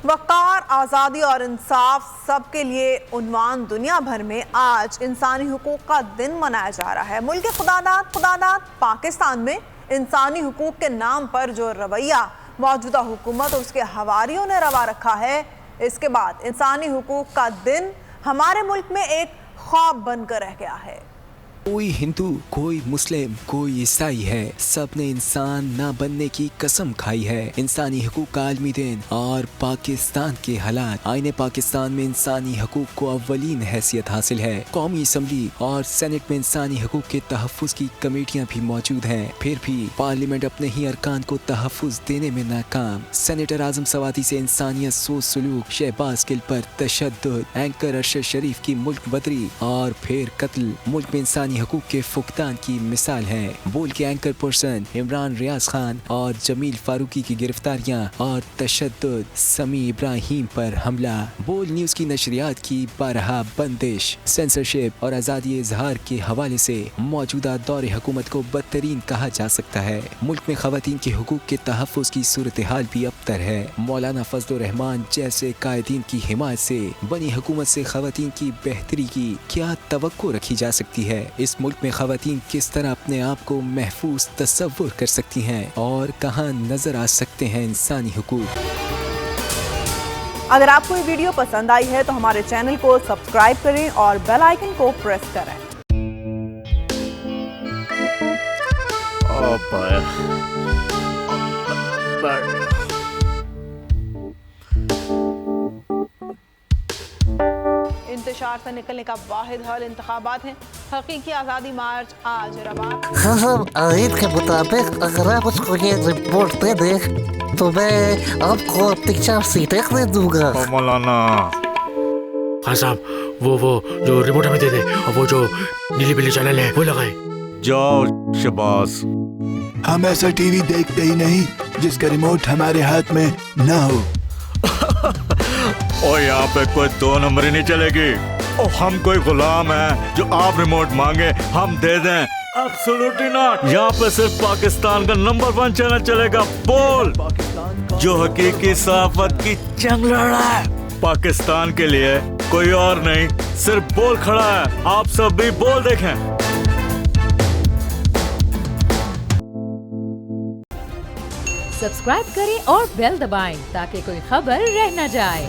वक़ार, आज़ादी और इंसाफ सबके लिए उन्वान दुनिया भर में आज इंसानी हुकूक का दिन मनाया जा रहा है। मुल्क खुदादाद पाकिस्तान में इंसानी हुकूक के नाम पर जो रवैया मौजूदा हुकूमत और उसके हवारियों ने रवा रखा है, इसके बाद इंसानी हुकूक का दिन हमारे मुल्क में एक ख्वाब बनकर रह गया है। कोई हिंदू, कोई मुस्लिम, कोई ईसाई है, सब ने इंसान ना बनने की कसम खाई है। इंसानी हुकूक का आलमी दिन और पाकिस्तान के हालात। आईने पाकिस्तान में इंसानी हुकूक को अव्वलीन हैसियत हासिल है। कौमी असम्बली और सेनेट में इंसानी हुकूक के तहफ़्फ़ुज़ की कमेटियाँ भी मौजूद हैं। फिर भी पार्लियामेंट अपने ही अरकान को तहफ़्फ़ुज़ देने में नाकाम। सेनेटर आज़म सवाती से इंसानियत, सोच सलूक, शहबाज गिल पर तशद्दुद, एंकर अरशद शरीफ की मुल्क बदरी और फिर कत्ल मुल्क में इंसानी हुकूक के फुकदान की मिसाल है। बोल के एंकर पर्सन इमरान रियाज खान और जमील फारूकी की गिरफ्तारियां और तशद्दुद, समी इब्राहिम पर हमला, बोल न्यूज की नशरियात की बारहा बंदिश, सेंसरशिप और आज़ादी इजहार के हवाले से मौजूदा दौरे हुकूमत को बदतरीन कहा जा सकता है। मुल्क में खवातीन के हुकूक के तहफ़्फ़ुज़ की सूरत हाल भी अबतर है। मौलाना फजलुर रहमान जैसे कायदीन की हिमायत से बनी हुकूमत से खवातीन की बेहतरी की क्या तवक्को रखी जा सकती है? इस मुल्क में खवातीन किस तरह अपने आप को महफूज तसव्वुर कर सकती हैं और कहां नजर आ सकते हैं इंसानी हुकूक? अगर आपको ये वीडियो पसंद आई है तो हमारे चैनल को सब्सक्राइब करें और बेल आइकन को प्रेस करें। इंतशार से निकलने का वाहिद हल इंतखाबात हैं। हकीकी आज़ादी मार्च आज रवा। हाँ, आयत के मुताबिक अगर आप उसको ये रिपोर्ट दे दें तो मैं आपको अपनी 4 सीटें दे दूंगा। मौलाना हाँ साहब, वो जो रिपोर्ट हमें दे दे और वो जो नीली पीली चैनल है वो लगाए। जाओ शबाज। हम ऐसा टीवी देखते ही नहीं जिसका रिमोट हमारे हाथ में ना हो। और यहाँ पे कोई 2 नंबर ही नहीं चलेगी। और हम कोई गुलाम है जो आप रिमोट मांगे हम दे दें? Absolutely not. यहाँ पे सिर्फ पाकिस्तान का नंबर 1 चैनल चलेगा, बोल, जो हकीकी सहाफत की जंग लड़ रहा है। पाकिस्तान के लिए कोई और नहीं, सिर्फ बोल खड़ा है। आप सब भी बोल देखें। सब्सक्राइब करें और बेल दबाएं ताकि कोई खबर रह न जाए।